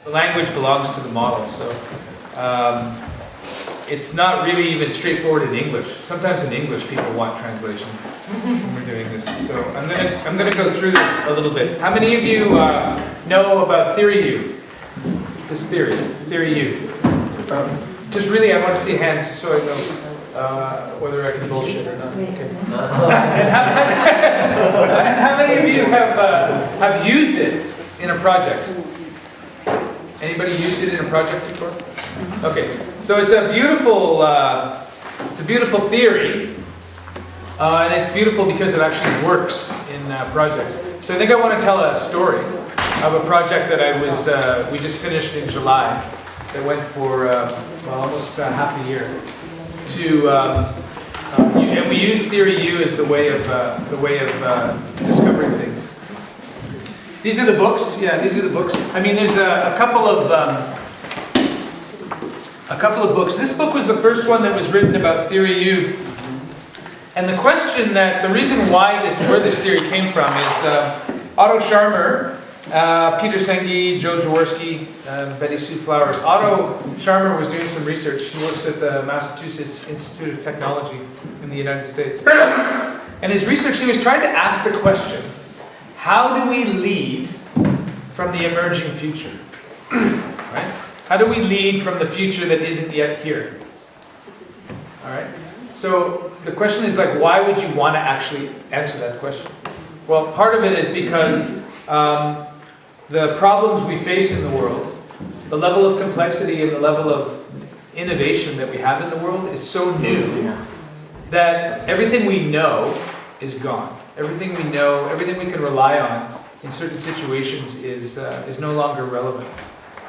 The language belongs to the model, so it's not really even straightforward in English. Sometimes in English people want translation when we're doing this. So I'm gonna go through this a little bit. How many of you know about theory U? This theory U. Just really, I want to see hands so I know whether I can bullshit or not. Okay. And how many of you have used it in a project? Anybody used it in a project before? Okay, so it's a beautiful theory, and it's beautiful because it actually works in projects. So I think I want to tell a story of a project that we just finished in July that went for almost half a year. And we use theory U as the way of discovering things. These are the books. Yeah, these are the books. I mean, there's a couple of books. This book was the first one that was written about theory U. And the reason why where this theory came from is Otto Scharmer, Peter Senge, Joe Jaworski, Betty Sue Flowers. Otto Scharmer was doing some research. He works at the Massachusetts Institute of Technology in the United States. And his research, he was trying to ask the question, how do we lead from the emerging future? Right? How do we lead from the future that isn't yet here? All right? So the question is like, why would you want to actually answer that question? Well, part of it is because the problems we face in the world, the level of complexity and the level of innovation that we have in the world is so new that everything we know is gone. Everything we know, everything we can rely on in certain situations is no longer relevant.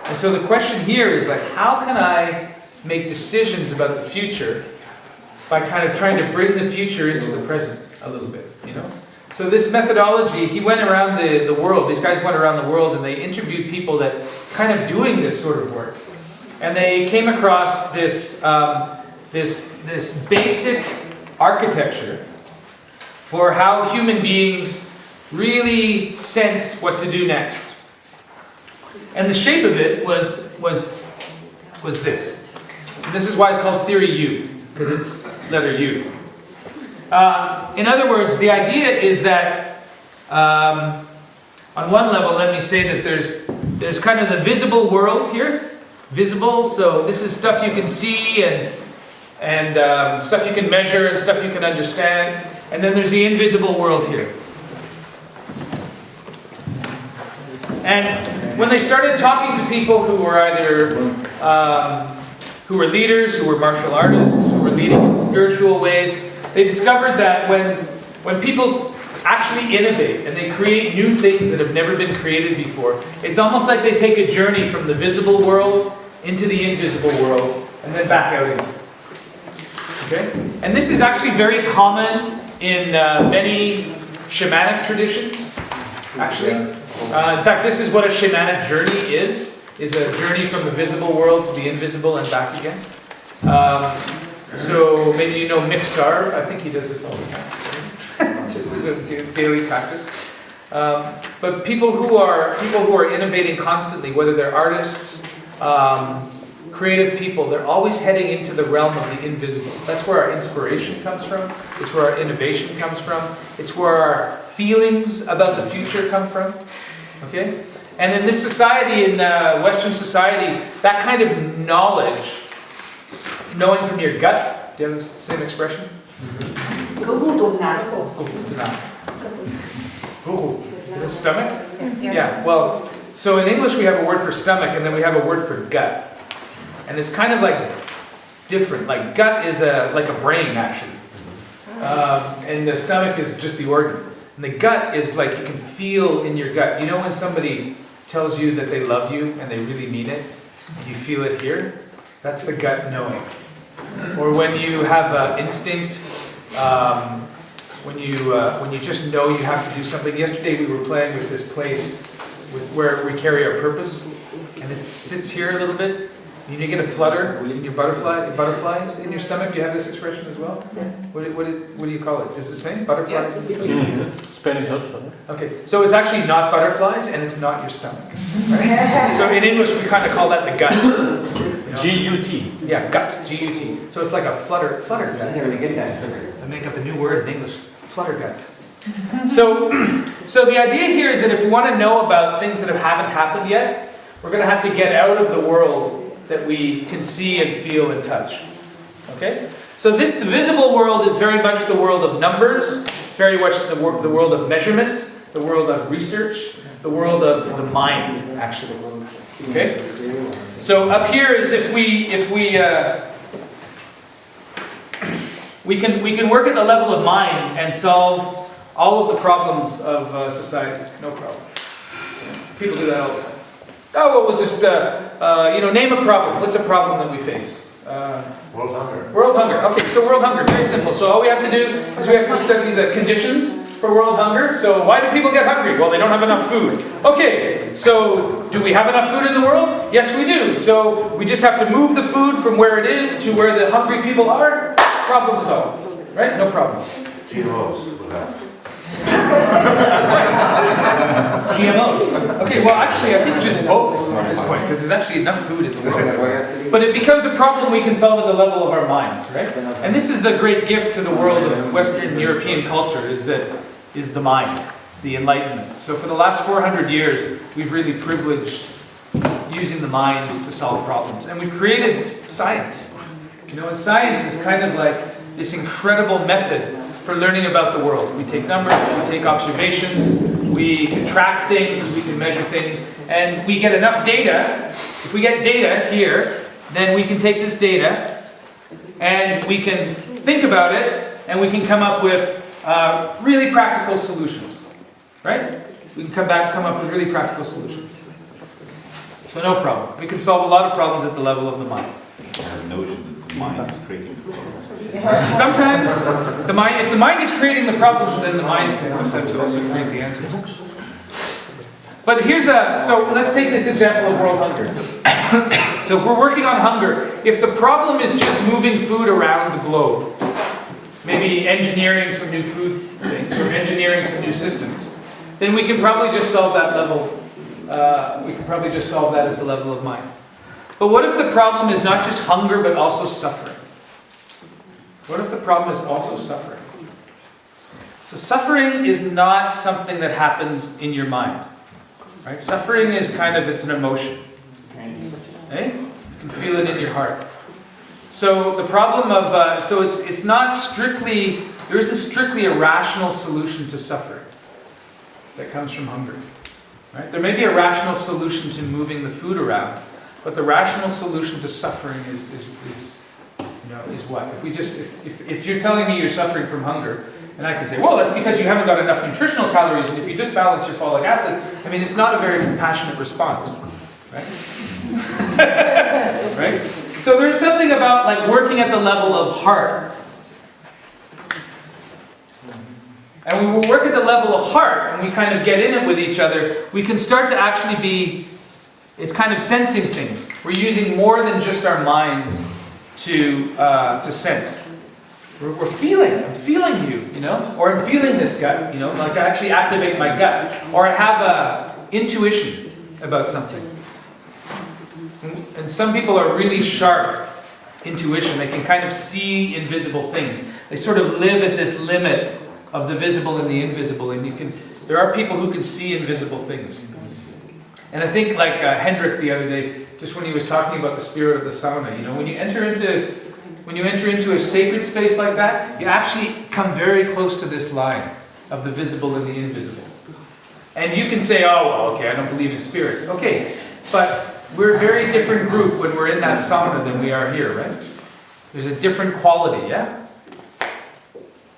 And so the question here is like, how can I make decisions about the future by kind of trying to bring the future into the present a little bit, you know? So this methodology, he went around the world, these guys went around the world and they interviewed people that kind of doing this sort of work. And they came across this basic architecture for how human beings really sense what to do next. And the shape of it was this. And this is why it's called theory U, because it's letter U. In other words, the idea is that on one level, let me say that there's kind of the visible world here. Visible, so this is stuff you can see and stuff you can measure and stuff you can understand. And then there's the invisible world here. And when they started talking to people who were either who were leaders, who were martial artists, who were leading in spiritual ways, they discovered that when people actually innovate and they create new things that have never been created before, it's almost like they take a journey from the visible world into the invisible world and then back out again. Okay? And this is actually very common in many shamanic traditions, actually. In fact, this is what a shamanic journey is a journey from the visible world to the invisible and back again. So maybe you know Mick Sarv. I think he does this all the time, just as a daily practice. But people who are innovating constantly, whether they're artists, creative people, they're always heading into the realm of the invisible. That's where our inspiration comes from. It's where our innovation comes from. It's where our feelings about the future come from. Okay? And in this society, in Western society, that kind of knowledge, knowing from your gut, do you have the same expression? Is it stomach? Yeah, well, so in English we have a word for stomach and then we have a word for gut. And it's kind of like different. Like gut is like a brain actually. And the stomach is just the organ. And the gut is like you can feel in your gut. You know when somebody tells you that they love you and they really mean it? You feel it here? That's the gut knowing. Or when you have instinct, when you just know you have to do something. Yesterday we were playing with this place where we carry our purpose, and it sits here a little bit. You get a flutter in your butterflies in your stomach. Do you have this expression as well? What do you call it? Is it the same? Butterflies? Yeah. Spanish also. Okay, so it's actually not butterflies and it's not your stomach. Right? So in English we kind of call that the gut. You know? G-U-T. Yeah, gut, G-U-T. So it's like a flutter gut. I make up a new word in English, flutter gut. So the idea here is that if we want to know about things that haven't happened yet, we're going to have to get out of the world that we can see and feel and touch. Okay? So the visible world is very much the world of numbers, very much the world of measurement, the world of research, the world of the mind, actually. Okay? So up here is we can work at the level of mind and solve all of the problems of society. No problem. People do that all the time. Oh, well, we'll just, name a problem. What's a problem that we face? World hunger. World hunger. Okay, so world hunger, very simple. So all we have to do is we have to study the conditions for world hunger. So why do people get hungry? Well, they don't have enough food. Okay, so do we have enough food in the world? Yes, we do. So we just have to move the food from where it is to where the hungry people are. Problem solved. Right? No problem. GMOs will have. GMOs. Okay, well actually I think just both at this point, because there's actually enough food in the world. But it becomes a problem we can solve at the level of our minds, right? And this is the great gift to the world of Western European culture, is the mind, the Enlightenment. So for the last 400 years, we've really privileged using the mind to solve problems. And we've created science. You know, and science is kind of like this incredible method for learning about the world. We take numbers, we take observations, we can track things, we can measure things, and we get enough data. If we get data here, then we can take this data and we can think about it and we can come up with really practical solutions. Right? We can come up with really practical solutions. So no problem. We can solve a lot of problems at the level of the mind. I have a notion that the mind is creating the problems. Sometimes, if the mind is creating the problems, then the mind can sometimes also create the answers. But so let's take this example of world hunger. So if we're working on hunger, if the problem is just moving food around the globe, maybe engineering some new food things, or engineering some new systems, then we can probably just solve that level, we can probably just solve that at the level of mind. But what if the problem is not just hunger, but also suffering? What if the problem is also suffering? So suffering is not something that happens in your mind. Right? Suffering is it's an emotion. Okay? You can feel it in your heart. So the problem of, it's not strictly, there isn't strictly a rational solution to suffering that comes from hunger. Right? There may be a rational solution to moving the food around, but the rational solution to suffering is what? If you're telling me you're suffering from hunger, and I can say, well, that's because you haven't got enough nutritional calories, and if you just balance your folic acid, it's not a very compassionate response, right? Right? So there's something about working at the level of heart. And when we work at the level of heart, and we kind of get in it with each other, we can start to actually be, it's kind of sensing things. We're using more than just our minds to sense. We're feeling. I'm feeling you, or I'm feeling this gut, like I actually activate my gut, or I have a intuition about something. And some people are really sharp intuition. They can kind of see invisible things. They sort of live at this limit of the visible and the invisible, and there are people who can see invisible things. And I think Hendrik the other day, just when he was talking about the spirit of the sauna, when you enter into a sacred space like that, you actually come very close to this line of the visible and the invisible. And you can say, oh, well, okay, I don't believe in spirits. Okay, but we're a very different group when we're in that sauna than we are here, right? There's a different quality, yeah?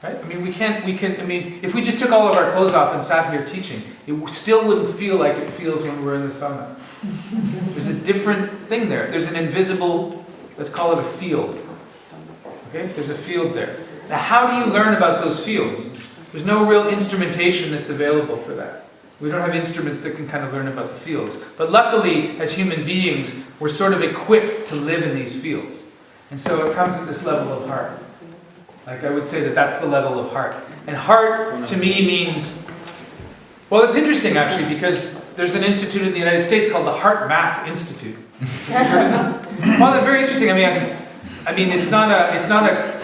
Right? If we just took all of our clothes off and sat here teaching, it still wouldn't feel like it feels when we're in the sauna. There's a different thing there. There's an invisible, let's call it a field. Okay? There's a field there. Now, how do you learn about those fields? There's no real instrumentation that's available for that. We don't have instruments that can kind of learn about the fields. But luckily, as human beings, we're sort of equipped to live in these fields. And so it comes at this level of heart. I would say that's the level of heart. And heart, to me, means Well, it's interesting actually because there's an institute in the United States called the Heart Math Institute. Well, they're very interesting. I mean, it's not a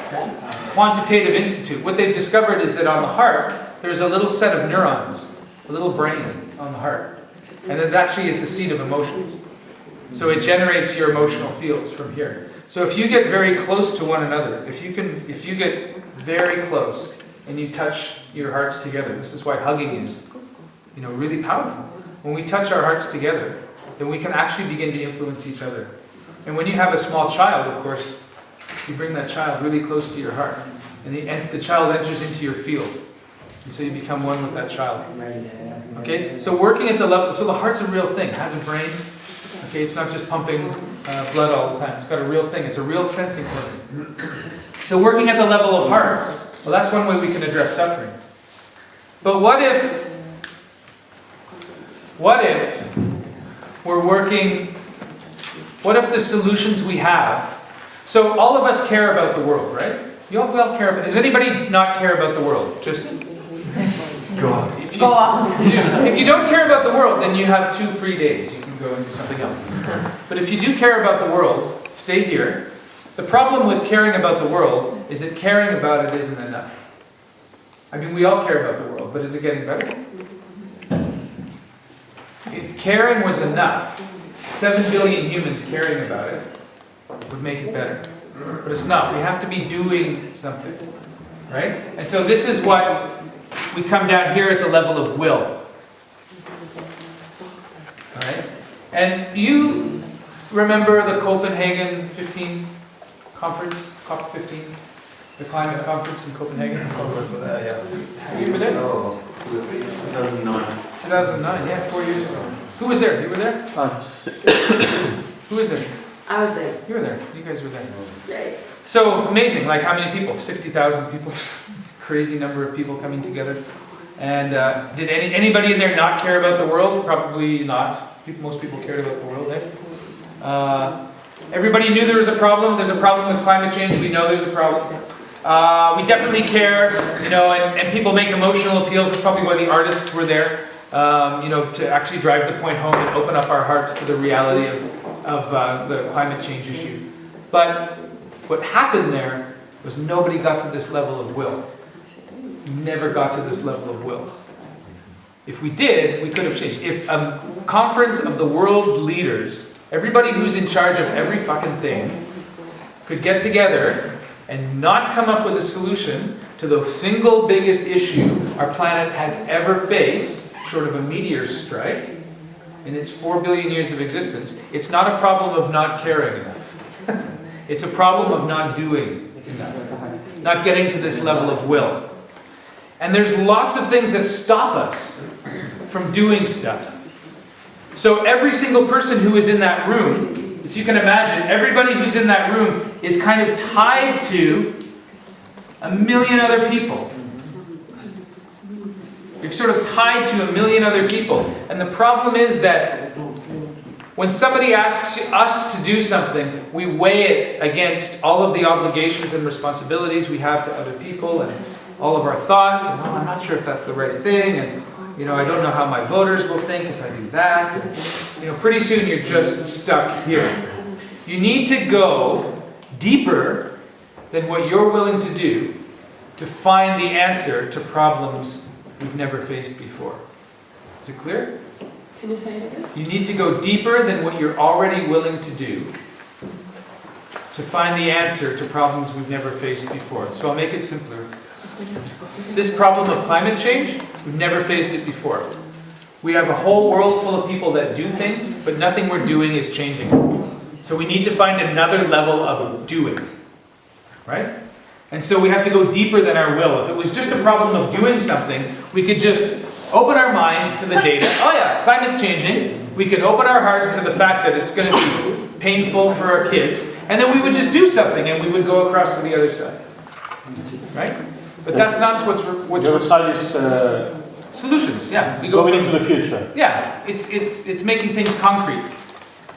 quantitative institute. What they've discovered is that on the heart, there's a little set of neurons, a little brain on the heart, and it actually is the seat of emotions. So it generates your emotional fields from here. So if you get very close to one another, if you get very close and you touch your hearts together, this is why hugging is, really powerful. When we touch our hearts together, then we can actually begin to influence each other. And when you have a small child, of course, you bring that child really close to your heart, and the child enters into your field, and so you become one with that child. Okay, so working at the level, so the heart's a real thing, it has a brain. Okay, it's not just pumping blood all the time. It's got a real thing. It's a real sensing organ. So working at the level of heart, well, that's one way we can address suffering. But what if we're working, what if the solutions we have, so all of us care about the world, right? We all care about, does anybody not care about the world? Just go on. If you don't care about the world, then you have 2 free days. You can go and do something else. But if you do care about the world, stay here. The problem with caring about the world is that caring about it isn't enough. I mean, we all care about the world, but is it getting better? If caring was enough, 7 billion humans caring about it would make it better. But it's not. We have to be doing something. Right? And so this is what we come down here at the level of will. Alright? And you remember the Copenhagen 15 conference, COP15? The climate conference in Copenhagen? Some of us were there, yeah. You were there? No, 2009. 2009, yeah, 4 years ago. Who was there? You were there? Who was there? I was there. You were there. You guys were there. Right. So amazing, like how many people? 60,000 people. Crazy number of people coming together. And did anybody in there not care about the world? Probably not. Most people cared about the world, eh? Everybody knew there was a problem. There's a problem with climate change. We know there's a problem. We definitely care, and people make emotional appeals. That's probably why the artists were there, to actually drive the point home and open up our hearts to the reality of the climate change issue. But what happened there was nobody got to this level of will. Never got to this level of will. If we did, we could have changed. If a conference of the world's leaders, everybody who's in charge of every fucking thing, could get together and not come up with a solution to the single biggest issue our planet has ever faced, short of a meteor strike, in its 4 billion years of existence, it's not a problem of not caring enough. It's a problem of not doing enough. Not getting to this level of will. And there's lots of things that stop us from doing stuff. So every single person who is in that room, if you can imagine, everybody who's in that room is kind of tied to 1 million other people. You're sort of tied to 1 million other people. And the problem is that when somebody asks us to do something, we weigh it against all of the obligations and responsibilities we have to other people and all of our thoughts, and I'm not sure if that's the right thing, and I don't know how my voters will think if I do that. And, pretty soon you're just stuck here. You need to go deeper than what you're willing to do to find the answer to problems we've never faced before. Is it clear? Can you say it again? You need to go deeper than what you're already willing to do to find the answer to problems we've never faced before. So I'll make it simpler. This problem of climate change, we've never faced it before. We have a whole world full of people that do things, but nothing we're doing is changing. So we need to find another level of doing. Right? And so we have to go deeper than our will. If it was just a problem of doing something, we could just open our minds to the data. Oh yeah, climate's changing. We could open our hearts to the fact that it's going to be painful for our kids. And then we would just do something and we would go across to the other side. Right? But that's not what's the other side is solutions. Yeah, we go going into the future. Yeah, it's making things concrete.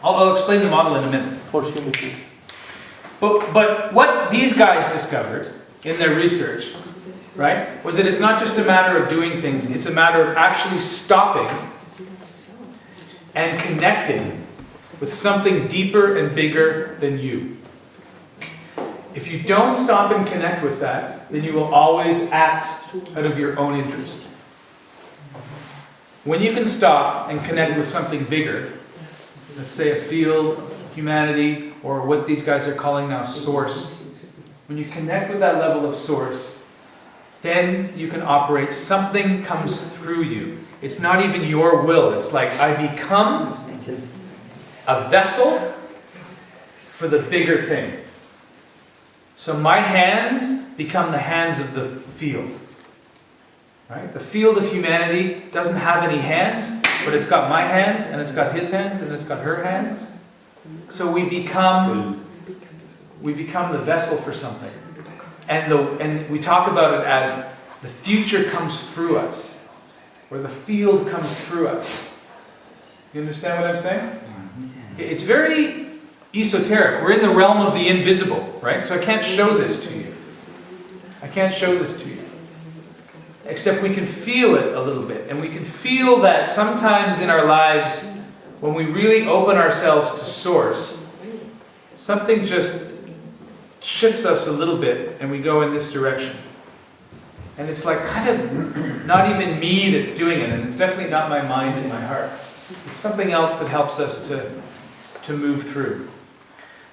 I'll explain the model in a minute. Fortunately. But what these guys discovered in their research right, was that it's not just a matter of doing things, it's a matter of actually stopping and connecting with something deeper and bigger than you. If you don't stop and connect with that, then you will always act out of your own interest. When you can stop and connect with something bigger, let's say a field, humanity, or what these guys are calling now source, when you connect with that level of source, then you can operate. Something comes through you. It's not even your will. It's like I become a vessel for the bigger thing. So my hands become the hands of the field. Right? The field of humanity doesn't have any hands, but it's got my hands, and it's got his hands, and it's got her hands. So we become the vessel for something. And we talk about it as the future comes through us, or the field comes through us. You understand what I'm saying? It's very esoteric. We're in the realm of the invisible, right? So I can't show this to you. I can't show this to you. Except we can feel it a little bit. And we can feel that sometimes in our lives, when we really open ourselves to Source, something just shifts us a little bit and we go in this direction. And it's like kind of not even me that's doing it, and it's definitely not my mind and my heart. It's something else that helps us to move through.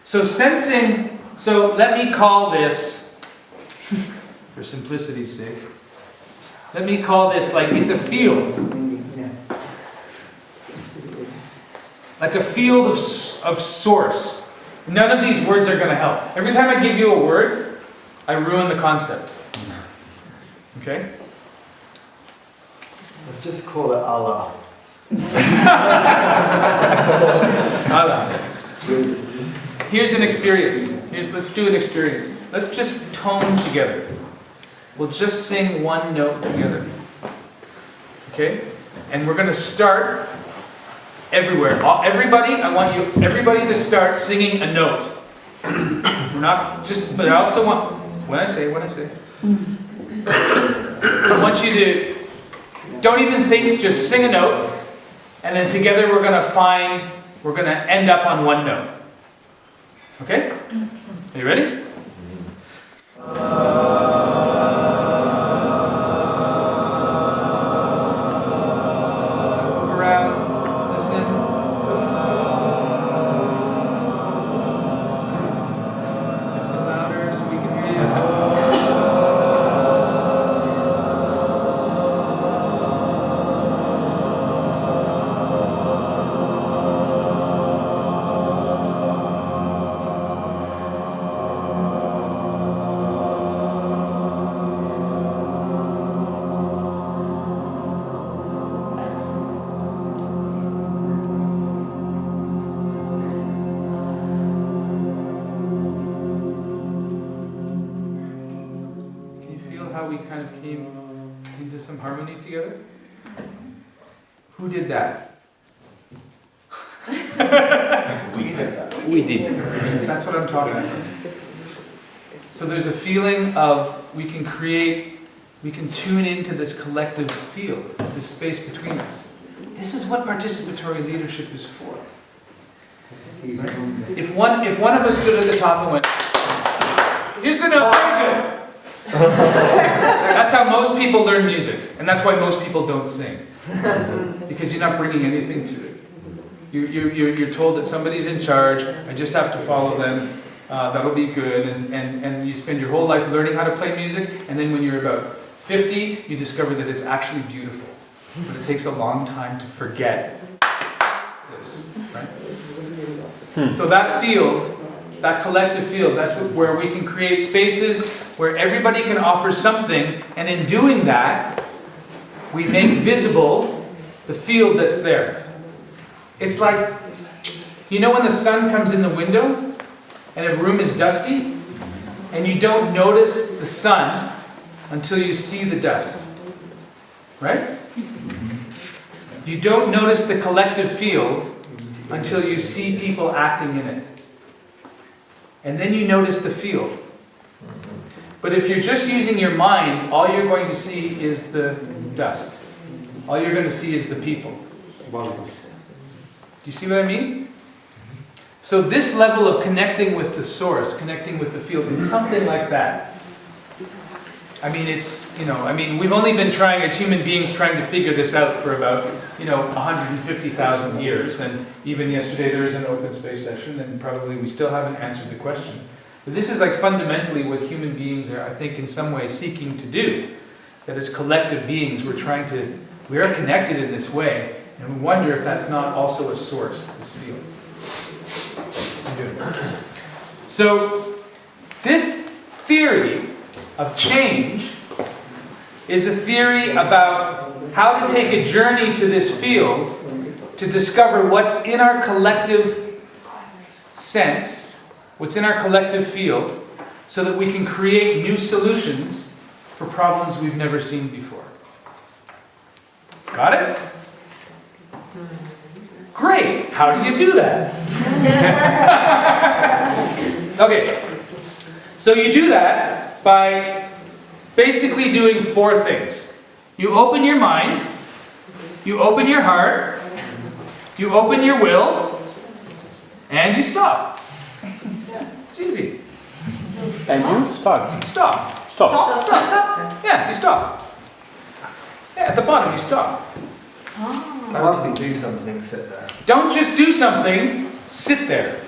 So sensing, so let me call this, for simplicity's sake, let me call this like it's a field. Like a field of source. None of these words are going to help. Every time I give you a word, I ruin the concept. Okay? Let's just call it Allah. Allah. Here's an experience. Let's do an experience. Let's just tone together. We'll just sing one note together. Okay? And we're going to start everywhere. Everybody, I want everybody to start singing a note. We're not just, but I also want, when I say. I want you to, don't even think, just sing a note. And then together we're going to end up on one note. Okay? Are you ready? Move around, listen. Louder so we can hear you. We kind of came into some harmony together. Who did that? We did. That's what I'm talking about. So there's a feeling of we can tune into this collective field, this space between us. This is what participatory leadership is for. Right? If one of us stood at the top and went, here's the note, very good. That's how most people learn music, and that's why most people don't sing, because you're not bringing anything to it. You're told that somebody's in charge. I just have to follow them. That'll be good, and you spend your whole life learning how to play music, and then when you're about 50, you discover that it's actually beautiful, but it takes a long time to forget this. Right? So that field. That collective field, that's where we can create spaces where everybody can offer something, and in doing that, we make visible the field that's there. It's like, you know when the sun comes in the window, and a room is dusty, and you don't notice the sun until you see the dust. Right? You don't notice the collective field until you see people acting in it. And then you notice the field. But if you're just using your mind, all you're going to see is the dust. All you're going to see is the people. Do you see what I mean? So this level of connecting with the source, connecting with the field, it's something like that. I mean, it's, we've only been trying as human beings trying to figure this out for about, 150,000 years. And even yesterday there was an open space session and probably we still haven't answered the question. But this is like fundamentally what human beings are, I think, in some way seeking to do. That as collective beings, we are connected in this way. And we wonder if that's not also a source, this field. So, this theory of change is a theory about how to take a journey to this field to discover what's in our collective sense, what's in our collective field, so that we can create new solutions for problems we've never seen before. Got it? Great! How do you do that? Okay, so you do that by basically doing 4 things. You open your mind, you open your heart, you open your will, and you stop. It's easy. And you start. Stop. Stop. Stop. Yeah, you stop. Yeah, at the bottom you stop. Don't just do something, sit there. Don't just do something, sit there.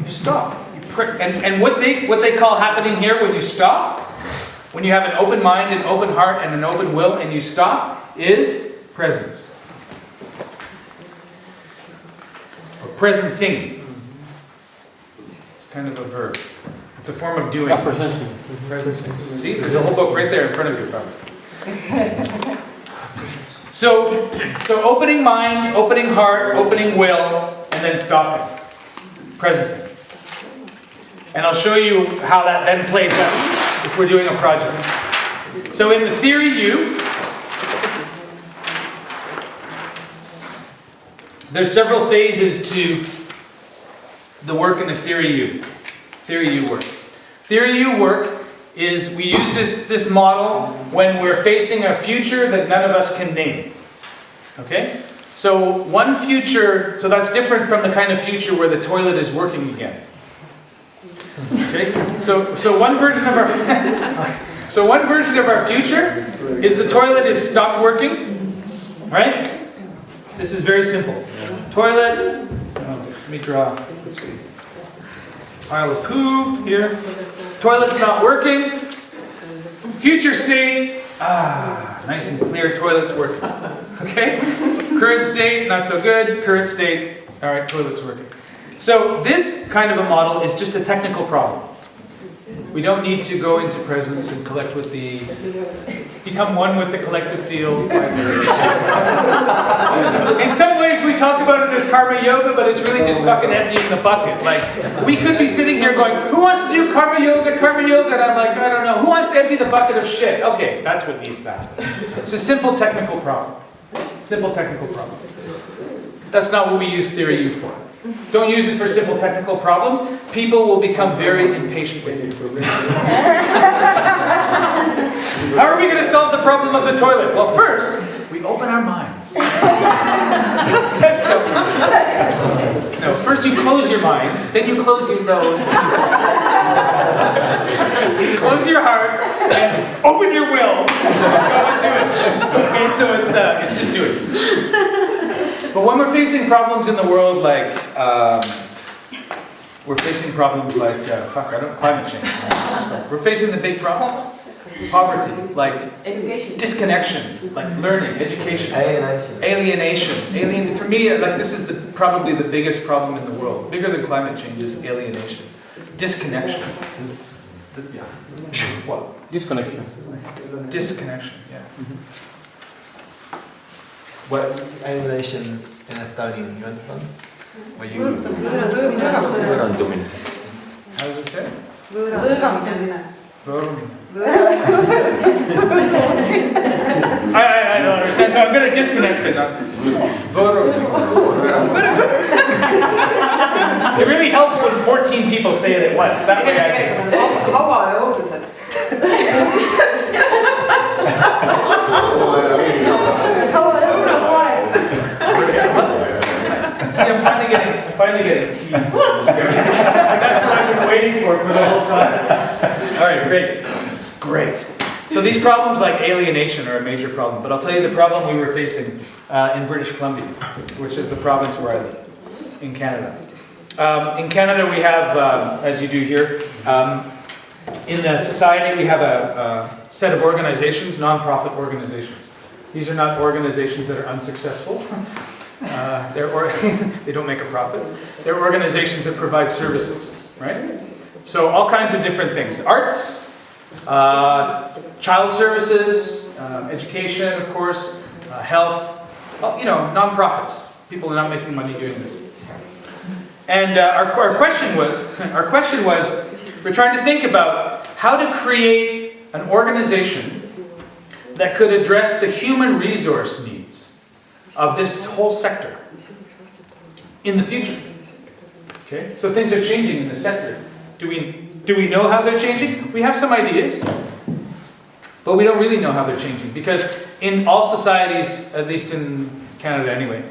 You stop. And what they call happening here when you stop, when you have an open mind, an open heart, and an open will, and you stop, is presence. Or presencing. It's kind of a verb. It's a form of doing. Presencing. See, there's a whole book right there in front of you, probably. So opening mind, opening heart, opening will, and then stopping. Presencing. And I'll show you how that then plays out if we're doing a project. So in the theory U, there's several phases to the work in the theory U. Theory U work. Theory U work is we use this model when we're facing a future that none of us can name. Okay? So one future, so that's different from the kind of future where the toilet is working again. Okay? So one version of our future is the toilet is stopped working. Right? This is very simple. Toilet, let me draw, let's see. Pile of poo here. Toilet's not working. Future state, nice and clear, toilet's working. Okay? Current state, not so good. Current state, alright, toilet's working. So this kind of a model is just a technical problem. We don't need to go into presence and become one with the collective field. In some ways we talk about it as karma yoga, but it's really just fucking emptying the bucket. Like, we could be sitting here going, who wants to do karma yoga? And I'm like, I don't know. Who wants to empty the bucket of shit? Okay, that's what needs to happen. It's a simple technical problem. Simple technical problem. That's not what we use theory U for. Don't use it for simple technical problems. People will become very impatient with you. How are we going to solve the problem of the toilet? Well, first, we open our minds. No, first you close your minds, then you close your nose. You close your heart, and open your will. Go and do it. Okay, so it's just do it. But when we're facing problems in the world like, climate change. We're facing the big problems. Poverty, like Education. disconnection, like learning, education. Alienation. For me, like this is probably the biggest problem in the world. Bigger than climate change is alienation. Disconnection. What? Disconnection. Disconnection, yeah. What alienation in Estonian, you understand? Where you... Võõrandumine. How does it say? I don't understand, so I'm going to disconnect this. It really helps when 14 people say it at once. That way I can. Kaua ja õudused. See, I'm finally getting teased. That's what I've been waiting for the whole time. All right, great. So these problems like alienation are a major problem, but I'll tell you the problem we were facing in British Columbia, which is the province where I live, in Canada. In Canada we have, as you do here, in the society we have a set of organizations, non-profit organizations. These are not organizations that are unsuccessful. They don't make a profit. They're organizations that provide services, right? So all kinds of different things. Arts, child services, education, of course, health, well, non-profits. People are not making money doing this. And our question was, we're trying to think about how to create an organization that could address the human resource needs of this whole sector in the future. Okay, so things are changing in the sector. Do we know how they're changing? We have some ideas, but we don't really know how they're changing, because in all societies, at least in Canada anyway,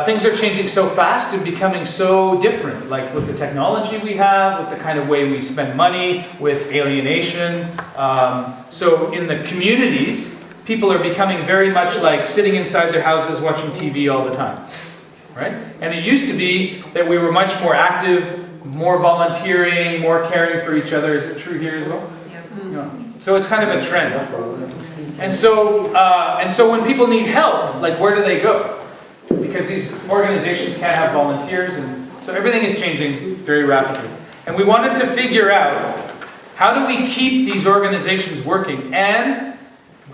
things are changing so fast and becoming so different, like with the technology we have, with the kind of way we spend money, with alienation. So in the communities, people are becoming very much like sitting inside their houses watching TV all the time, right? And it used to be that we were much more active, more volunteering, more caring for each other. Is it true here as well? Yeah. So it's kind of a trend. And so when people need help, like where do they go? Because these organizations can't have volunteers, and so everything is changing very rapidly. And we wanted to figure out, how do we keep these organizations working and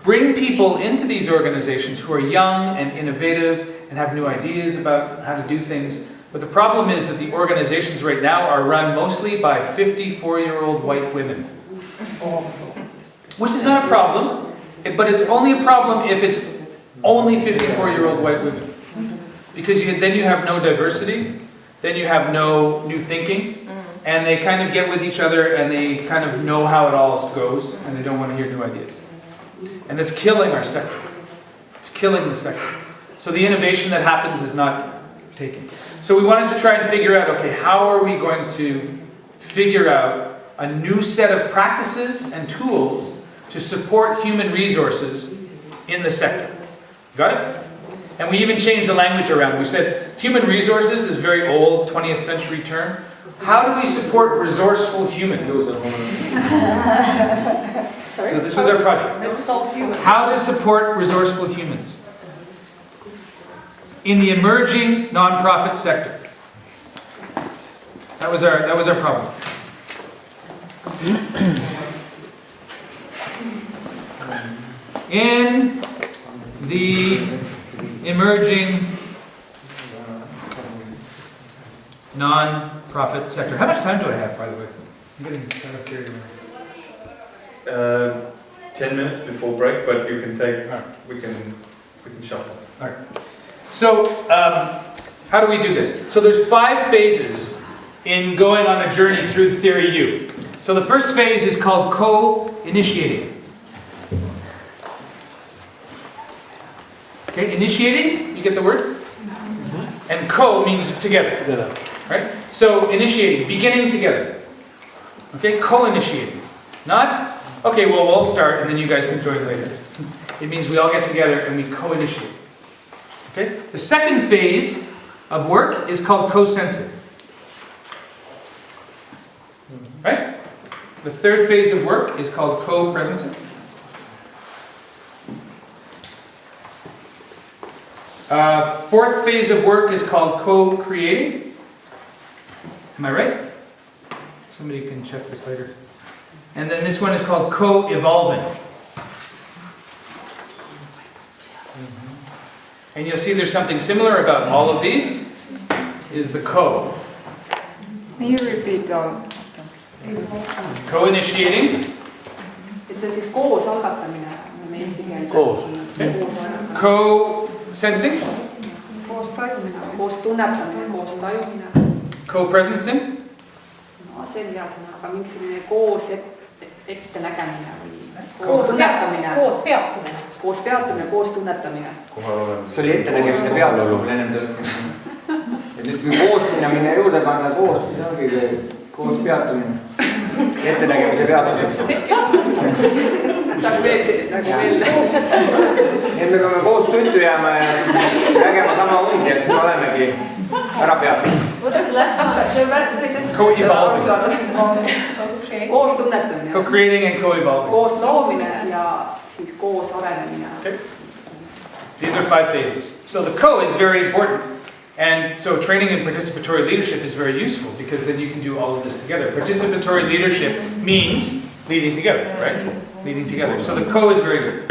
bring people into these organizations who are young and innovative and have new ideas about how to do things. But the problem is that the organizations right now are run mostly by 54-year-old white women. Which is not a problem, but it's only a problem if it's only 54-year-old white women. Because then you have no diversity, then you have no new thinking, and they kind of get with each other and they kind of know how it all goes, and they don't want to hear new ideas. And it's killing our sector. It's killing the sector. So the innovation that happens is not taken. So we wanted to try and figure out, okay, how are we going to figure out a new set of practices and tools to support human resources in the sector? Got it? And we even changed the language around. We said human resources is a very old 20th century term. How do we support resourceful humans? So this was our project. How to support resourceful humans in the emerging non-profit sector. That was our problem. In the emerging non-profit sector. How much time do I have, by the way? I'm getting kind of carried away. 10 minutes before break, but you can take. We can shuffle. All right. So, how do we do this? So there's 5 phases in going on a journey through Theory U. So the first phase is called co-initiating. Okay, initiating, you get the word? And co means together. Right? So initiating, beginning together. Okay, co-initiating. Not, okay, well, we'll start and then you guys can join later. It means we all get together and we co-initiate. Okay? The second phase of work is called co-sensing. Right? The third phase of work is called co-presencing. Fourth phase of work is called co-creating. Am I right? Somebody can check this later. And then this one is called co-evolving. And you'll see there's something similar about all of these, is the co. Can you repeat the... Co-initiating. Et see on siis koos algatamine, me eesti keelde. Koos. Co-sensing. Koos tajumine. Koos tunnetamine, koos tajumine. Co-presencing. see on hea sõna, aga mingi selline koos ettenägemine või koos tunnetamine. Koos peatumine. Koos peatumine, koos tunnetamine. see oli ettenägemine pealolul ennem tõesti. Ja nüüd kui koos sinna minna juurde panna koos, siis ongi koos peatumine. Ettenägemise peatumiseks. Saaks veel selline nagu meelde. Et me peame koos tuttu jääma ja nägema sama undi ja siis me olemegi ära peatunud. See on päris hästi. Co-evolving. Koos tunnetamine. Co-creating and co-evolving. Koos loomine ja siis koos arenemine. Okay. These are 5 phases. So the co is very important. And so training in participatory leadership is very useful because then you can do all of this together. Participatory leadership means leading together, right? Leading together. So the co is very good.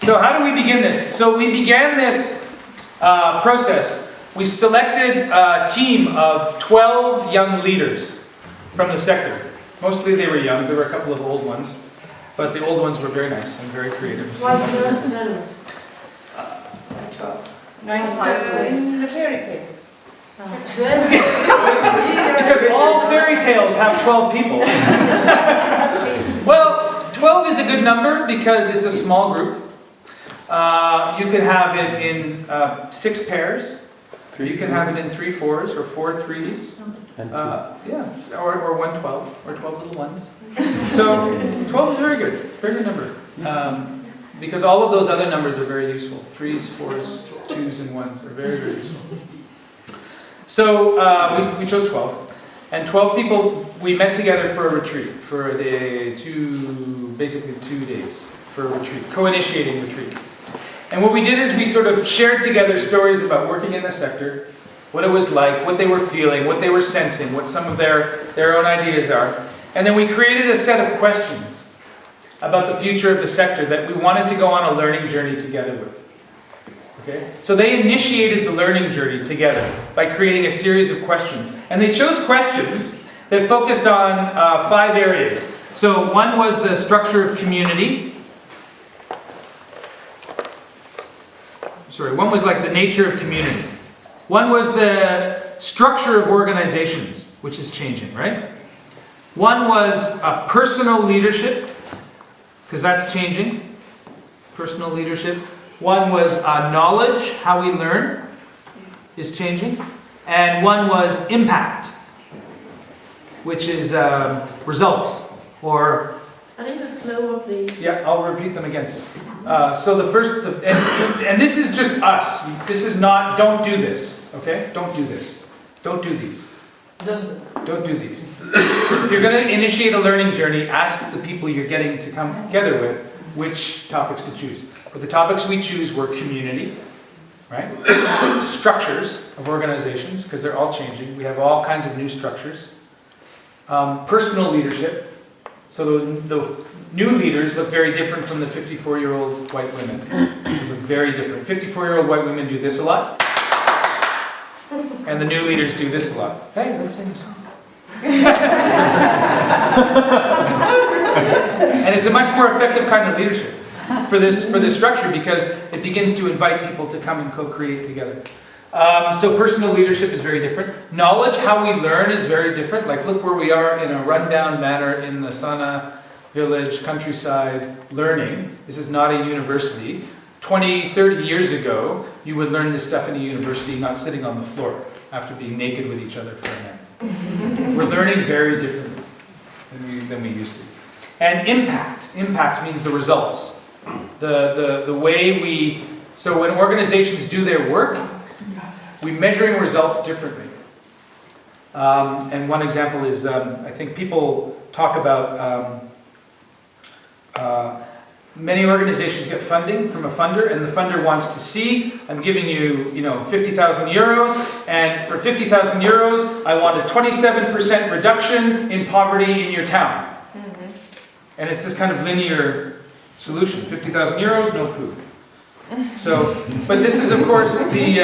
So how do we begin this? So we began this process. We selected a team of 12 young leaders from the sector. Mostly they were young. There were a couple of old ones. But the old ones were very nice and very creative. Like in the fairy tale. Because all fairy tales have 12 people. Well, 12 is a good number because it's a small group. You can have it in 6 pairs. You can have it in 3 fours or 4 threes. Yeah, or 1 12 or 12 little ones. So 12 is very good. Very good number. Because all of those other numbers are very useful. 3s, 4s, 2s, and 1s are very, very useful. So we chose 12. And 12 people, we met together for a retreat, for a day, basically 2 days for a retreat, co-initiating retreat. And what we did is we sort of shared together stories about working in the sector, what it was like, what they were feeling, what they were sensing, what some of their own ideas are. And then we created a set of questions about the future of the sector that we wanted to go on a learning journey together with. Okay? So they initiated the learning journey together by creating a series of questions. And they chose questions that focused on 5 areas. So one was the structure of community. One was like the nature of community. One was the structure of organizations, which is changing, right? One was personal leadership, because that's changing. Personal leadership. One was knowledge, how we learn, is changing. And one was impact, which is results, or... Can you just slower, please? Yeah, I'll repeat them again. So the first, and this is just us. This is not, don't do this, okay? Don't do this. Don't do these. Don't do these. If you're going to initiate a learning journey, ask the people you're getting to come together with which topics to choose. But the topics we choose were community, right? Structures of organizations, because they're all changing. We have all kinds of new structures. Personal leadership. So the new leaders look very different from the 54-year-old white women. They look very different. 54-year-old white women do this a lot. And the new leaders do this a lot. Hey, let's sing a song. And it's a much more effective kind of leadership for this structure because it begins to invite people to come and co-create together. So personal leadership is very different. Knowledge, how we learn, is very different. Like look where we are in a rundown manner in the Sänna village, countryside, learning. This is not a university. 20, 30 years ago, you would learn this stuff in a university, not sitting on the floor after being naked with each other for a night. We're learning very differently than we used to. And impact. Impact means the results. The way we... So when organizations do their work, we're measuring results differently. And one example is, I think people talk about... many organizations get funding from a funder, and the funder wants to see, I'm giving you, 50,000 euros, and for 50,000 euros, I want a 27% reduction in poverty in your town. And it's this kind of linear solution. 50,000 euros, no food. So, but this is, of course, we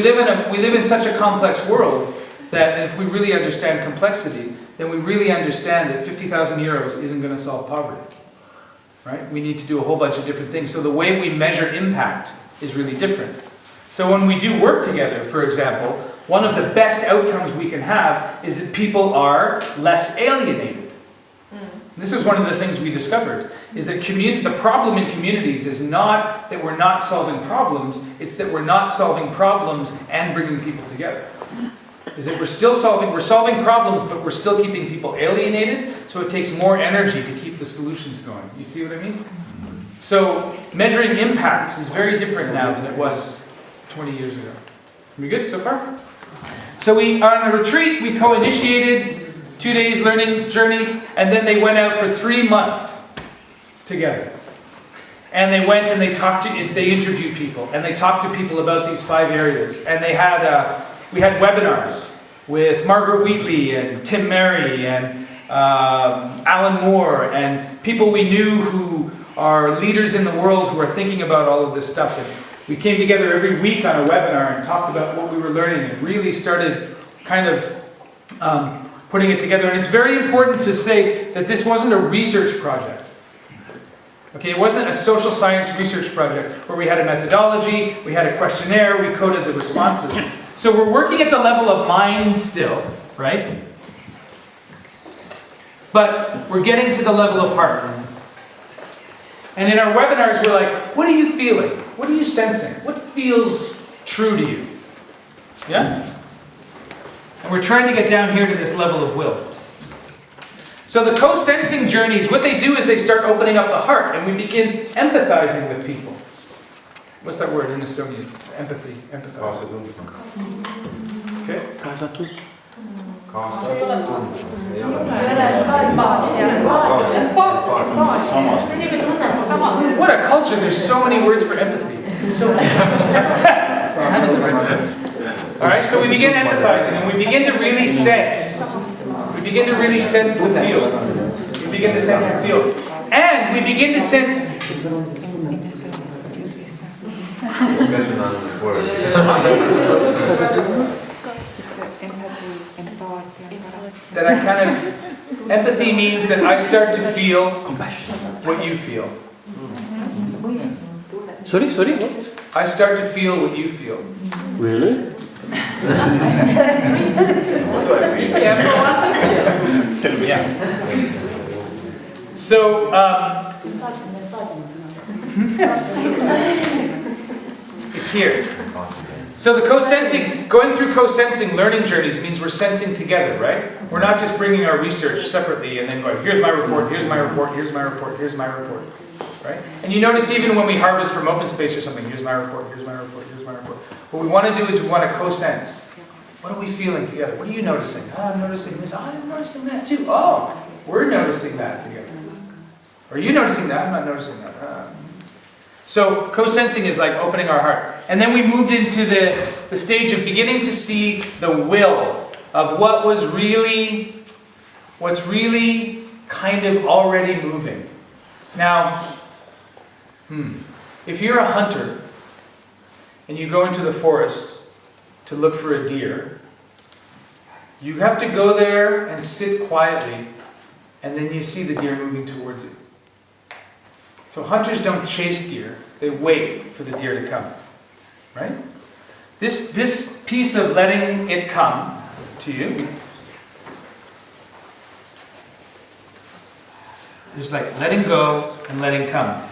live in such a complex world that if we really understand complexity, then we really understand that 50,000 euros isn't going to solve poverty. Right? We need to do a whole bunch of different things. So the way we measure impact is really different. So when we do work together, for example, one of the best outcomes we can have is that people are less alienated. This is one of the things we discovered, is that the problem in communities is not that we're not solving problems, it's that we're not solving problems and bringing people together. Is that we're solving problems, but we're still keeping people alienated, so it takes more energy to keep the solutions going. You see what I mean? So measuring impacts is very different now than it was 20 years ago. We good so far? So we are on a retreat, we co-initiated 2 days learning journey, and then they went out for 3 months together. And they went and they interviewed people, and they talked to people about these 5 areas. And we had webinars with Margaret Wheatley and Tim Mary and Alan Moore and people we knew who are leaders in the world who are thinking about all of this stuff. And we came together every week on a webinar and talked about what we were learning and really started kind of putting it together. And it's very important to say that this wasn't a research project. Okay, it wasn't a social science research project where we had a methodology, we had a questionnaire, we coded the responses. So we're working at the level of mind still, right? But we're getting to the level of heart. And in our webinars, we're like, what are you feeling? What are you sensing? What feels true to you? Yeah? And we're trying to get down here to this level of will. So the co-sensing journeys, what they do is they start opening up the heart and we begin empathizing with people. What's that word in Estonian? Empathy. Empathize. Okay? What a culture. There's so many words for empathy. So many. Alright, so we begin empathizing and we begin to really sense. We begin to really sense the field. We begin to sense the field. And we begin to sense that I kind of, empathy means that I start to feel what you feel. Sorry? I start to feel what you feel. Really? Yeah. So, it's here. So the co-sensing, going through co-sensing learning journeys means we're sensing together, right? We're not just bringing our research separately and then going, here's my report, here's my report, here's my report, here's my report, right? And you notice even when we harvest from open space or something, here's my report, here's my report, here's my report. What we want to do is we want to co-sense. What are we feeling together? What are you noticing? Oh, I'm noticing this. Oh, I'm noticing that too. Oh, we're noticing that together. Are you noticing that? I'm not noticing that. So co-sensing is like opening our heart. And then we moved into the stage of beginning to see the will of what's really kind of already moving. Now, if you're a hunter and you go into the forest to look for a deer, you have to go there and sit quietly, and then you see the deer moving towards you. So hunters don't chase deer, they wait for the deer to come, right? This piece of letting it come to you is like letting go and letting come.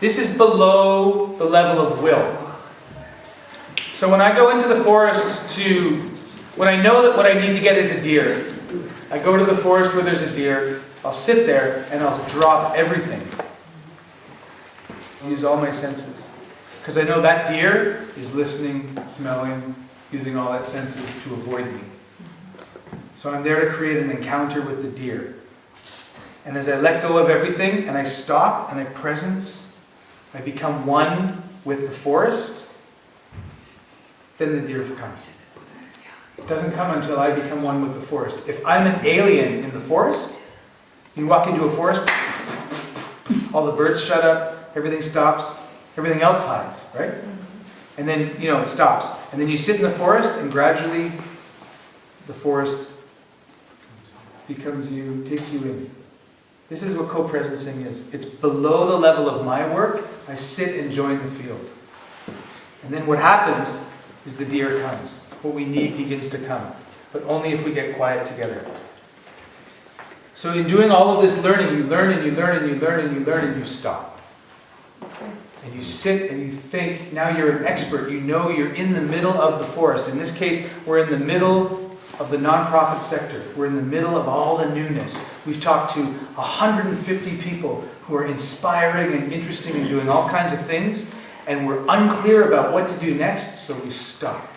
This is below the level of will. So when I go into the forest when I know that what I need to get is a deer, I go to the forest where there's a deer, I'll sit there and I'll drop everything. Use all my senses. Because I know that deer is listening, smelling, using all that senses to avoid me. So I'm there to create an encounter with the deer. And as I let go of everything and I stop and I presence, I become one with the forest, then the deer comes. It doesn't come until I become one with the forest. If I'm an alien in the forest, you walk into a forest, all the birds shut up, everything stops, everything else hides, right? And then, it stops. And then you sit in the forest and gradually the forest becomes you, takes you in. This is what co-presencing is. It's below the level of my work. I sit and join the field. And then what happens is the deer comes. What we need begins to come. But only if we get quiet together. So in doing all of this learning, you learn and you learn and you learn and you learn and you stop. And you sit and you think, now you're an expert. You know you're in the middle of the forest. In this case, we're in the middle of the nonprofit sector. We're in the middle of all the newness. We've talked to 150 people who are inspiring and interesting and doing all kinds of things. And we're unclear about what to do next, so we stop.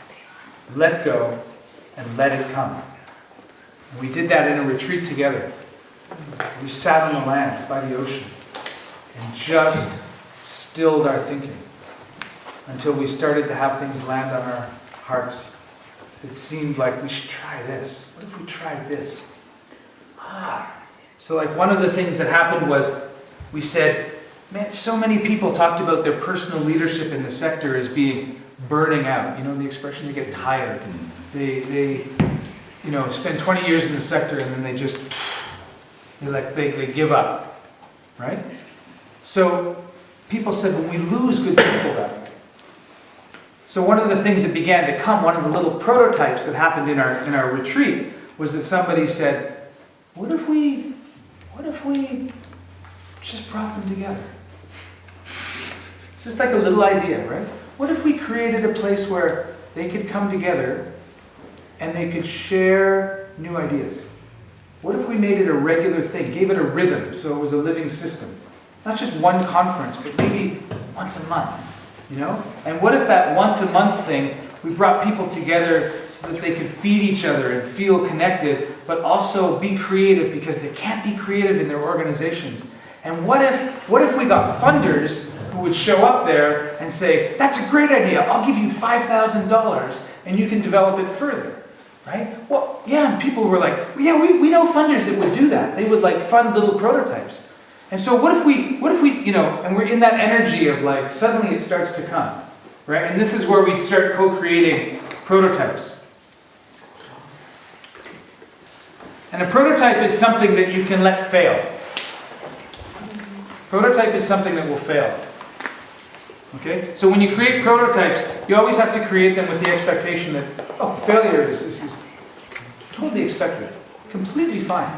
Let go and let it come. And we did that in a retreat together. We sat on the land by the ocean and just stilled our thinking until we started to have things land on our hearts. It seemed like we should try this. What if we tried this? So like one of the things that happened was we said, man, so many people talked about their personal leadership in the sector as being burning out. You know the expression, they get tired. They spend 20 years in the sector and then they give up, right? So people said, when we lose good people that way. So one of the things that began to come, one of the little prototypes that happened in our retreat, was that somebody said, what if we just brought them together? It's just like a little idea, right? What if we created a place where they could come together and they could share new ideas? What if we made it a regular thing, gave it a rhythm so it was a living system? Not just one conference, but maybe once a month, you know? And what if that once a month thing, we brought people together so that they could feed each other and feel connected, but also be creative because they can't be creative in their organizations. And what if we got funders who would show up there and say, that's a great idea, I'll give you $5,000 and you can develop it further. Right? Well, yeah, and people were like, yeah, we know funders that would do that. They would like fund little prototypes. And so what if we, and we're in that energy of like, suddenly it starts to come, right? And this is where we start co-creating prototypes. And a prototype is something that you can let fail. Prototype is something that will fail. Okay? So when you create prototypes, you always have to create them with the expectation that, failure is totally expected. Completely fine.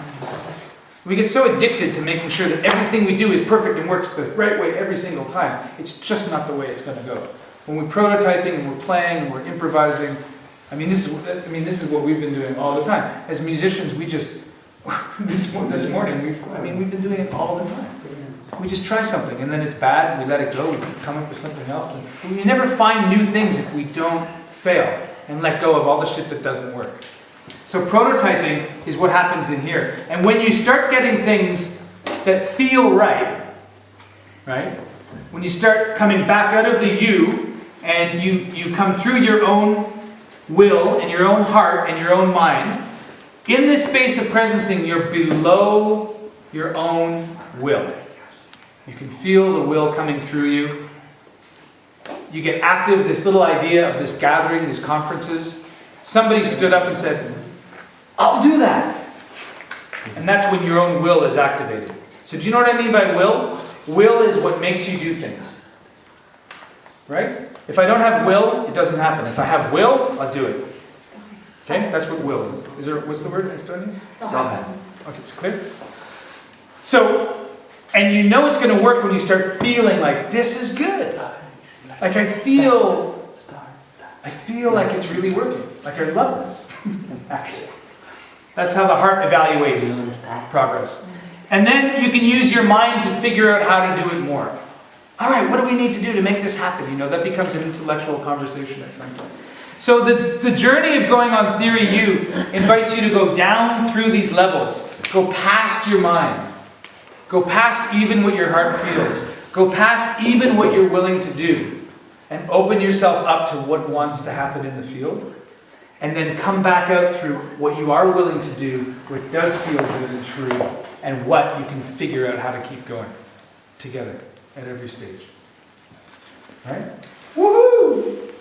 We get so addicted to making sure that everything we do is perfect and works the right way every single time. It's just not the way it's going to go. When we're prototyping and we're playing and we're improvising, this is what we've been doing all the time. As musicians, we just, this morning, we've been doing it all the time. We just try something and then it's bad, we let it go, we come up with something else. And we never find new things if we don't fail and let go of all the shit that doesn't work. So prototyping is what happens in here. And when you start getting things that feel right? When you start coming back out of the you and you come through your own will and your own heart and your own mind, in this space of presencing, you're below your own will. You can feel the will coming through you. You get active, this little idea of this gathering, these conferences. Somebody stood up and said, I'll do that. And that's when your own will is activated. So do you know what I mean by will? Will is what makes you do things. Right? If I don't have will, it doesn't happen. If I have will, I'll do it. Okay? That's what will is. What's the word in Estonia? Okay, it's clear? So, and you know it's going to work when you start feeling like, this is good. Like I feel like it's really working. Like I love this, actually. That's how the heart evaluates progress. And then you can use your mind to figure out how to do it more. All right, what do we need to do to make this happen? That becomes an intellectual conversation at some point. So the journey of going on Theory U invites you to go down through these levels. Go past your mind. Go past even what your heart feels. Go past even what you're willing to do. And open yourself up to what wants to happen in the field. And then come back out through what you are willing to do, what does feel good and true, and what you can figure out how to keep going together at every stage. Right? Woohoo!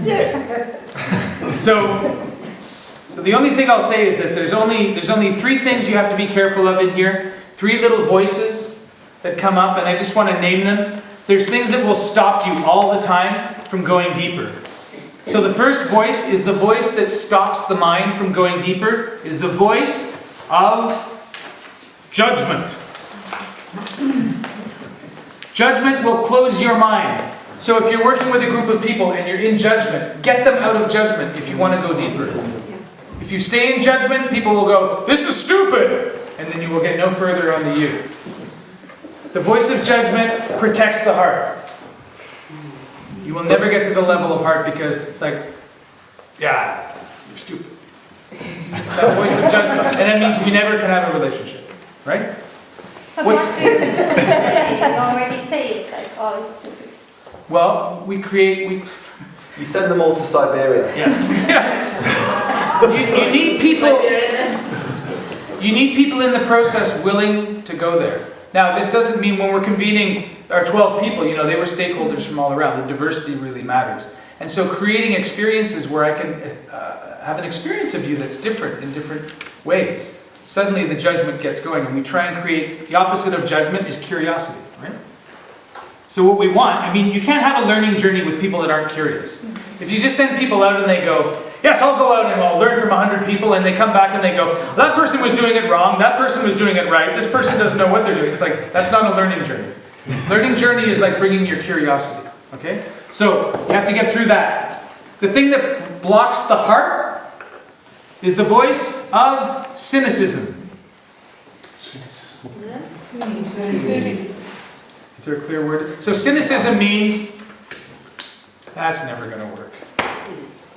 Yeah! So the only thing I'll say is that there's only three things you have to be careful of in here. Three little voices that come up, and I just want to name them. There's things that will stop you all the time. from going deeper. So the first voice is the voice that stops the mind from going deeper, is the voice of judgment. Judgment will close your mind. So if you're working with a group of people and you're in judgment, get them out of judgment if you want to go deeper. If you stay in judgment, people will go, "This is stupid!" And then you will get no further on the you. The voice of judgment protects the heart. You will never get to the level of heart because it's like, "Yeah, you're stupid." That voice of judgment. And that means we never can have a relationship. Right? But What's- what do you already say it like, oh, it's stupid. Well, we You send them all to Siberia. you need people. You need people in the process willing to go there. Now, this doesn't mean when we're convening our 12 people, they were stakeholders from all around. The diversity really matters. And so creating experiences where I can have an experience of you that's different in different ways. Suddenly the judgment gets going, and we try and create, the opposite of judgment is curiosity, right? So what we want, you can't have a learning journey with people that aren't curious. If you just send people out and they go, "Yes, I'll go out and I'll learn from 100 people," and they come back and they go, "That person was doing it wrong, that person was doing it right, this person doesn't know what they're doing." It's like, that's not a learning journey. Learning journey is like bringing your curiosity, okay? So, you have to get through that. The thing that blocks the heart is the voice of cynicism. Is there a clear word? So cynicism means, that's never going to work.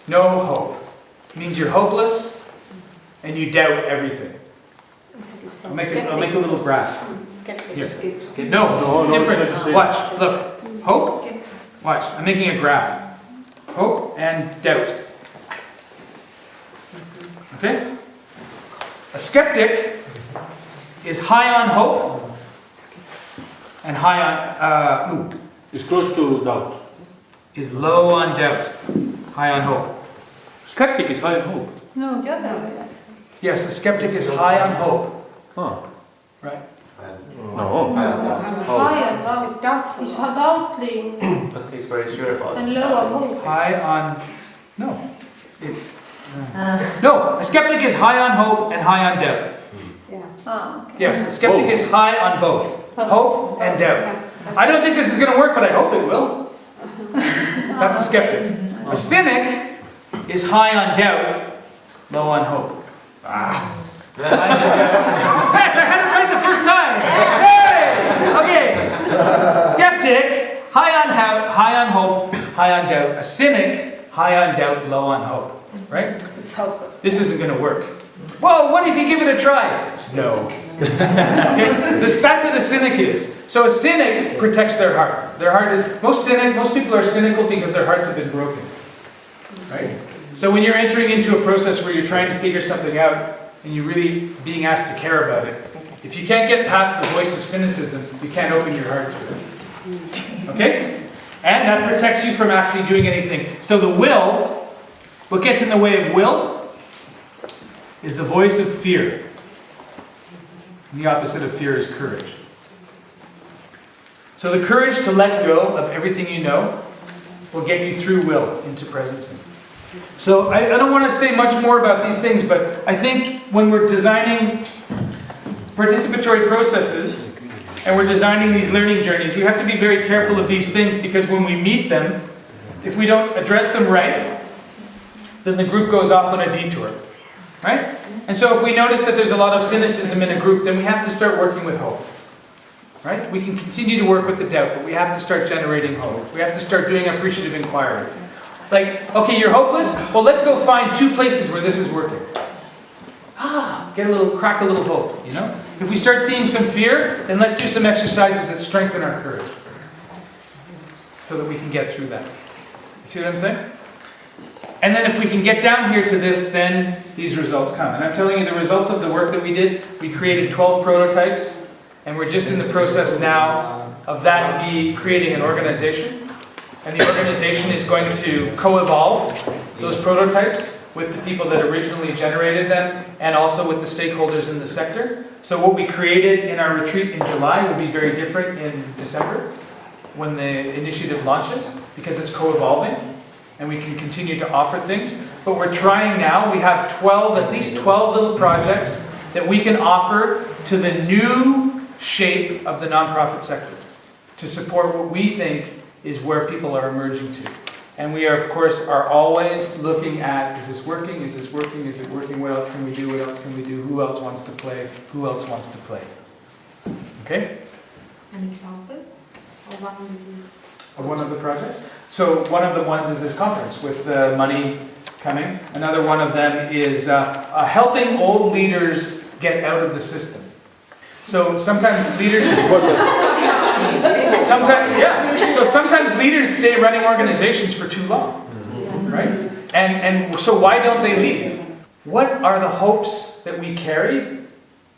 No hope. It means you're hopeless and you doubt everything. I'll make a little graph. Here. No, different. Watch, look. Hope. Watch, I'm making a graph. Hope and doubt. Okay? A skeptic is high on hope and high on, It's close to doubt. is low on doubt, high on hope. Skeptic is high on hope. No, the other way. Yes, a skeptic is high on hope. Oh. Right? No. High and low. It's doubting But he's very sure about and low on hope. High on, no. It's, no, a skeptic is high on hope and high on doubt. Ah, okay. Yes, a skeptic is high on both. Hope and doubt. I don't think this is going to work, but I hope it will. That's a skeptic. A cynic is high on doubt, low on hope. Yes, I had it right the first time. Hey! Okay. Skeptic, high on hope, high on doubt. A cynic, high on doubt, low on hope. Right? It's hopeless. This isn't going to work. Well, what if you give it a try? No. Okay? That's what a cynic is. So a cynic protects their heart. Their heart is, most people are cynical because their hearts have been broken. Right? So when you're entering into a process where you're trying to figure something out and you're really being asked to care about it, if you can't get past the voice of cynicism, you can't open your heart to it. Okay? And that protects you from actually doing anything. So the will, what gets in the way of will is the voice of fear. The opposite of fear is courage. So the courage to let go of everything you know will get you through will into presencing. So I don't want to say much more about these things, but I think when we're designing participatory processes and we're designing these learning journeys, we have to be very careful of these things, because when we meet them, if we don't address them right, then the group goes off on a detour. Right? And so if we notice that there's a lot of cynicism in a group, then we have to start working with hope. Right? We can continue to work with the doubt, but we have to start generating hope. We have to start doing appreciative inquiry. Like, okay, you're hopeless? Well, let's go find 2 places where this is working. Crack a little hope, If we start seeing some fear, then let's do some exercises that strengthen our courage so that we can get through that. You see what I'm saying? And then if we can get down here to this, then these results come. And I'm telling you the results of the work that we did. We created 12 prototypes, and we're just in the process now of that creating an organization. And the organization is going to co-evolve those prototypes with the people that originally generated them, and also with the stakeholders in the sector. So what we created in our retreat in July will be very different in December, when the initiative launches, because it's co-evolving and we can continue to offer things. But we're trying now, we have at least 12 little projects that we can offer to the new shape of the nonprofit sector to support what we think is where people are emerging to. And we are, of course, always looking at, is this working? Is this working? Is it working? What else can we do? What else can we do? Who else wants to play? Who else wants to play? Okay? An example of One of the projects. So one of the ones is this conference with money coming. Another one of them is helping old leaders get out of the system. So sometimes leaders... sometimes leaders stay running organizations for too long, right? And so why don't they leave? What are the hopes that we carried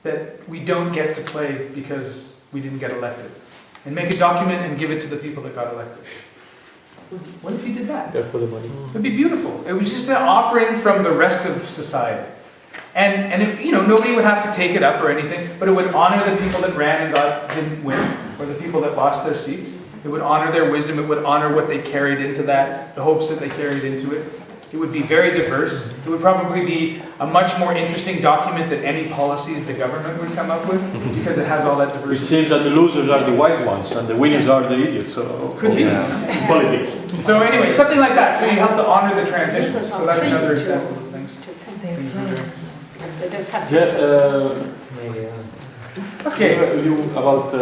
that we don't get to play because we didn't get elected? And make a document and give it to the people that got elected. What if you did that? Yeah, for the money. It'd be beautiful. It was just an offering from the rest of society. And it, nobody would have to take it up or anything, but it would honor the people that ran and didn't win, or the people that lost their seats. It would honor their wisdom. It would honor what they carried into that, the hopes that they carried into it. It would be very diverse. It would probably be a much more interesting document than any policies the government would come up with, because it has all that It diversity. seems that the losers are the wise ones and the winners are the idiots. So Could be. politics. So anyway, something like that. So you have to honor the transition. So that's another example of things we're doing. Maybe, Okay. You about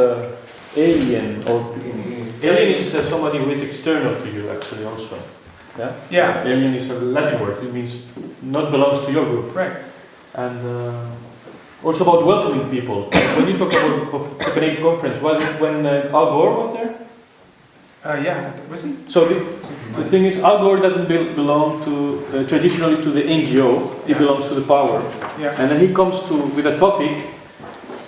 alien or alien is somebody who is external to you actually also. Yeah. Yeah. Alien is a Latin word. It means not belongs to your group. Right. And also about welcoming people. When you talk about the Copenhagen conference, was it when Al Gore was there? Yeah. Was he? So the thing is, Al Gore doesn't belong to traditionally to the NGO. He belongs to the power. Yeah. And then he comes with a topic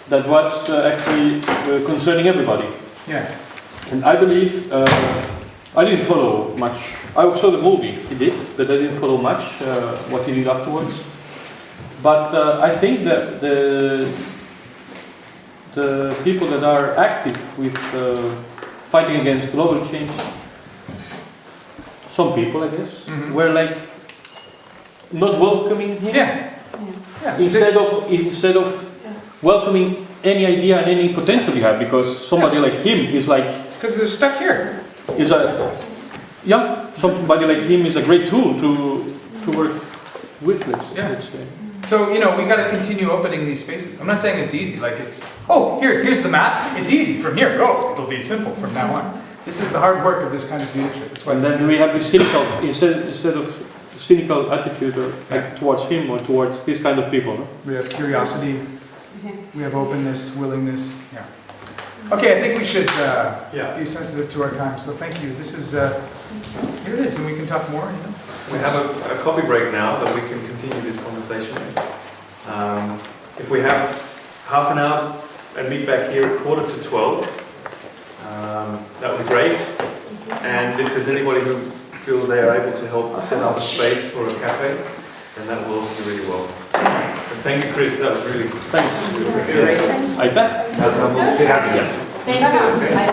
that was actually concerning everybody. Yeah. And I believe I didn't follow much. I saw the movie, he did, but I didn't follow much what he did afterwards. But I think that the people that are active with fighting against global change, some people, I guess, were like not welcoming him. Yeah. Instead of welcoming any idea and any potential you have, because somebody like him is like Because they're stuck here. Somebody like him is a great tool to work with this. Yeah. let's say. So, we got to continue opening these spaces. I'm not saying it's easy, like here's the map. It's easy from here, go. It'll be simple from now on. This is the hard work of this kind of leadership. That's why And then we have this cynical, instead of cynical attitude towards him or towards this kind of people. No? we have curiosity, we have openness, willingness. Yeah. Okay, I think we should be sensitive to our time. So thank you. This is, here it is, and we can talk more. We have a coffee break now that we can continue this conversation. If we have half an hour and meet back here at 11:45, that would be great. And if there's anybody who feels they are able to help set up a space for a cafe, then that will also be really well. And thank you, Chris. That was really Thanks. really good. Aitäh. Gracias. Thank you.